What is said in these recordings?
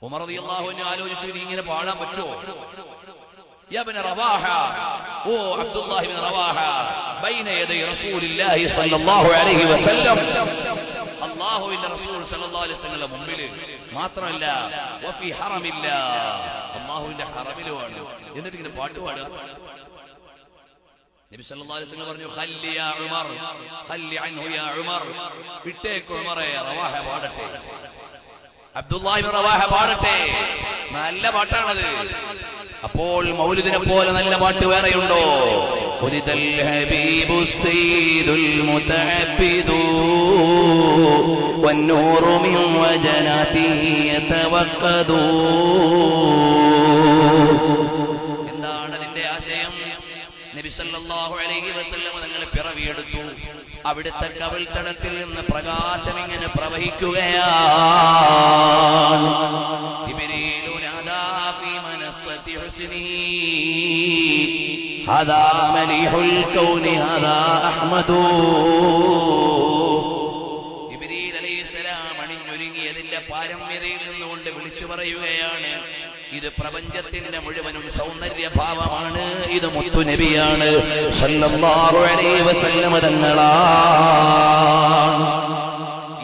ഉമർ റളിയല്ലാഹു അൻഹു ആലോചിച്ചു, ഇങ്ങനെ പാടാൻ പറ്റുമോ? യാ ഇബ്നു റവാഹ, ഓ അബ്ദുല്ലാഹി ഇബ്നു റവാഹ, ബൈന യദൈ റസൂലില്ലാഹി സ്വല്ലല്ലാഹു അലൈഹി വസല്ലം, അല്ലാഹുവിന്റെ റസൂൽ സ്വല്ലല്ലാഹു അലൈഹി വസല്ലം മുമ്പിൽ മാത്രമല്ല, വഫി ഹറമില്ല, അല്ലാഹുവിന്റെ ഹറമിലുമാണ്. എന്നിട്ട് ഇങ്ങനെ പാട്ട് പാടുക. നബി സല്ലല്ലാഹു അലൈഹി വസല്ലം പറഞ്ഞു, ഖല്ലി യാ ഉമർ, ഖല്ലി അൻഹു യാ ഉമർ, വിട്ടേക്ക് ഉമറേ, റവാഹ പാടട്ടെ, അബ്ദുല്ലാഹി ഇബ്നു റവാഹ പാടട്ടെ. നല്ല പാട്ടാണത്. അപ്പോൾ മൗലിദിനെ പോലെ നല്ല പാട്ട് വേറെയുണ്ടോ? ഉരിദൽ ഹബീബു സയ്യിദുൽ മുതഅബ്ബിദു വന്നൂറു മിൻ വജനാതിഹി യതവഖദു. എന്താണ് അതിന്റെ ആശയം? നബി സല്ലല്ലാഹു അലൈഹി വസല്ലം തങ്ങൾ പിറവിയെടുത്തു. അവിടുത്തെ കവിൾത്തടത്തിൽ നിന്ന് പ്രകാശം ഇങ്ങനെ പ്രവഹിക്കുകയാണ്. ജിബ്രീലു നാദാ ഫീ മനസ്സതി ഹുസ്നിഹി ഹദാ മലീഹുൽ കൗനി ഹദാ അഹ്മദു. ജിബ്രീൽ അലൈഹിസ്സലാം അണിഞ്ഞൊരുങ്ങിയതിന്റെ പാരമ്യതയിൽ നിന്നുകൊണ്ട് വിളിച്ചു പറയുകയാണ്, ഇത് പ്രപഞ്ചത്തിന്റെ മുഴുവനും സൗന്ദര്യഭാവമാണ്, ഇത് മുത്തുനബിയാണ് സല്ലല്ലാഹു അലൈഹി വസല്ലം തങ്ങളാണ്.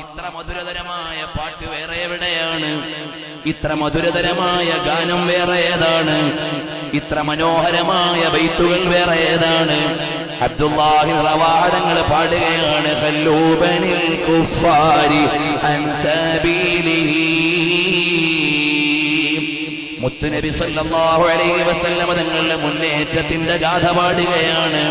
ഇത്ര മധുരതരമായ പാട്ട് വേറെ എവിടെയാണ്? ഇത്ര മധുരതരമായ ഗാനം വേറെ ഏതാണ്? ഇത്ര മനോഹരമായ ബൈത്തുകൾ വേറെ ഏതാണ്? അബ്ദുല്ലാഹി റവാഹ തങ്ങൾ പാടുകയാണ്, ഖല്ലൂബനിൽ കുഫാരി അൻ സബീലിഹി. മുത്തുനബി സല്ലല്ലാഹു അലൈഹി വസല്ലം തങ്ങളുടെ മുന്നേറ്റത്തിന്റെ ഗാഥ പാടുകയാണ്.